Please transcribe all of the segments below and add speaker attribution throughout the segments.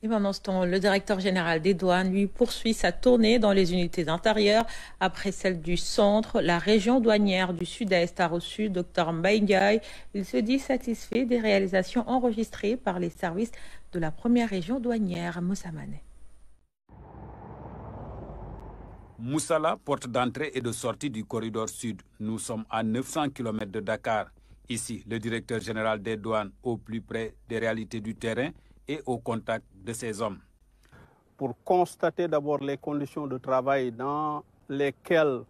Speaker 1: Et pendant ce temps, le directeur général des douanes, lui, poursuit sa tournée dans les unités intérieures. Après celle du centre, la région douanière du sud-est a reçu Dr Mbaye Ndiaye. Il se dit satisfait des réalisations enregistrées par les services de la première région douanière, Moussa Mané.
Speaker 2: Moussala, porte d'entrée et de sortie du corridor sud. Nous sommes à 900 km de Dakar. Ici, le directeur général des douanes au plus près des réalités du terrain et au contact de ces hommes.
Speaker 3: Pour constater d'abord les conditions de travail dans lesquelles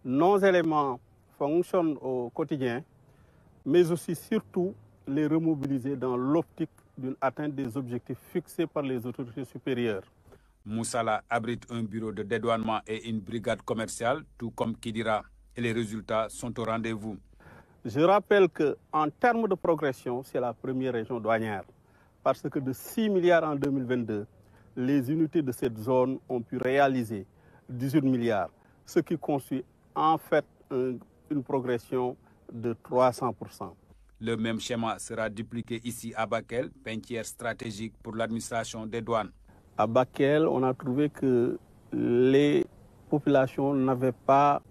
Speaker 3: nos éléments fonctionnent au quotidien, mais aussi surtout les remobiliser dans l'optique d'une atteinte des objectifs fixés par les autorités supérieures.
Speaker 2: Moussala abrite un bureau de dédouanement et une brigade commerciale, tout comme Kidira, et les résultats sont au rendez-vous.
Speaker 3: Je rappelle qu'en termes de progression, c'est la première région douanière, parce que de 6 milliards en 2022, les unités de cette zone ont pu réaliser 18 milliards, ce qui constitue en fait une progression de 300%.
Speaker 2: Le même schéma sera dupliqué ici à Bakel, pentière stratégique pour l'administration des douanes.
Speaker 3: À Bakel, on a trouvé que les populations n'avaient pas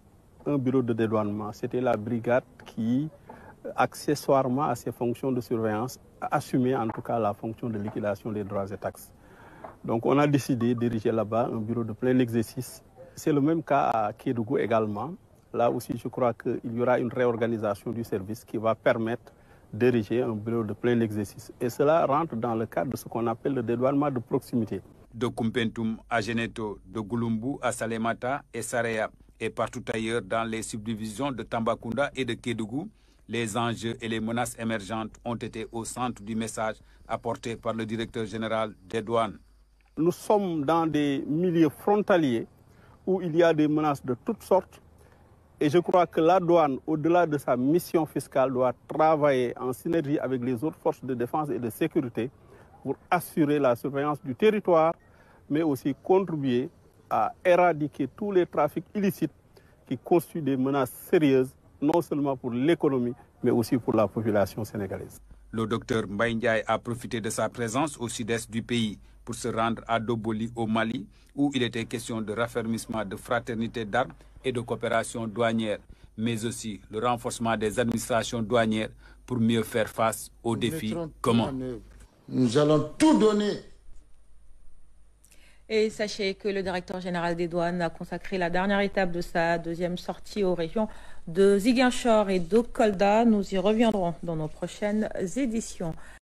Speaker 3: un bureau de dédouanement. C'était la brigade qui, accessoirement à ses fonctions de surveillance, assumait en tout cas la fonction de liquidation des droits et taxes. Donc on a décidé d'ériger là-bas un bureau de plein exercice. C'est le même cas à Kédougou également. Là aussi, je crois qu'il y aura une réorganisation du service qui va permettre d'ériger un bureau de plein exercice. Et cela rentre dans le cadre de ce qu'on appelle le dédouanement de proximité.
Speaker 2: De Kumpentum à Geneto, de Gouloumbou à Salemata et Saraya, et partout ailleurs dans les subdivisions de Tambacounda et de Kédougou, les enjeux et les menaces émergentes ont été au centre du message apporté par le directeur général des douanes.
Speaker 3: Nous sommes dans des milieux frontaliers où il y a des menaces de toutes sortes. Et je crois que la douane, au-delà de sa mission fiscale, doit travailler en synergie avec les autres forces de défense et de sécurité pour assurer la surveillance du territoire, mais aussi contribuer à éradiquer tous les trafics illicites qui constituent des menaces sérieuses, non seulement pour l'économie, mais aussi pour la population sénégalaise.
Speaker 2: Le docteur Mbaye Ndiaye a profité de sa présence au sud-est du pays pour se rendre à Doboli au Mali, où il était question de raffermissement de fraternité d'armes et de coopération douanière, mais aussi le renforcement des administrations douanières pour mieux faire face aux défis communs.
Speaker 4: Nous allons tout donner.
Speaker 1: Et sachez que le directeur général des douanes a consacré la dernière étape de sa deuxième sortie aux régions de Ziguinchor et de Kolda. Nous y reviendrons dans nos prochaines éditions.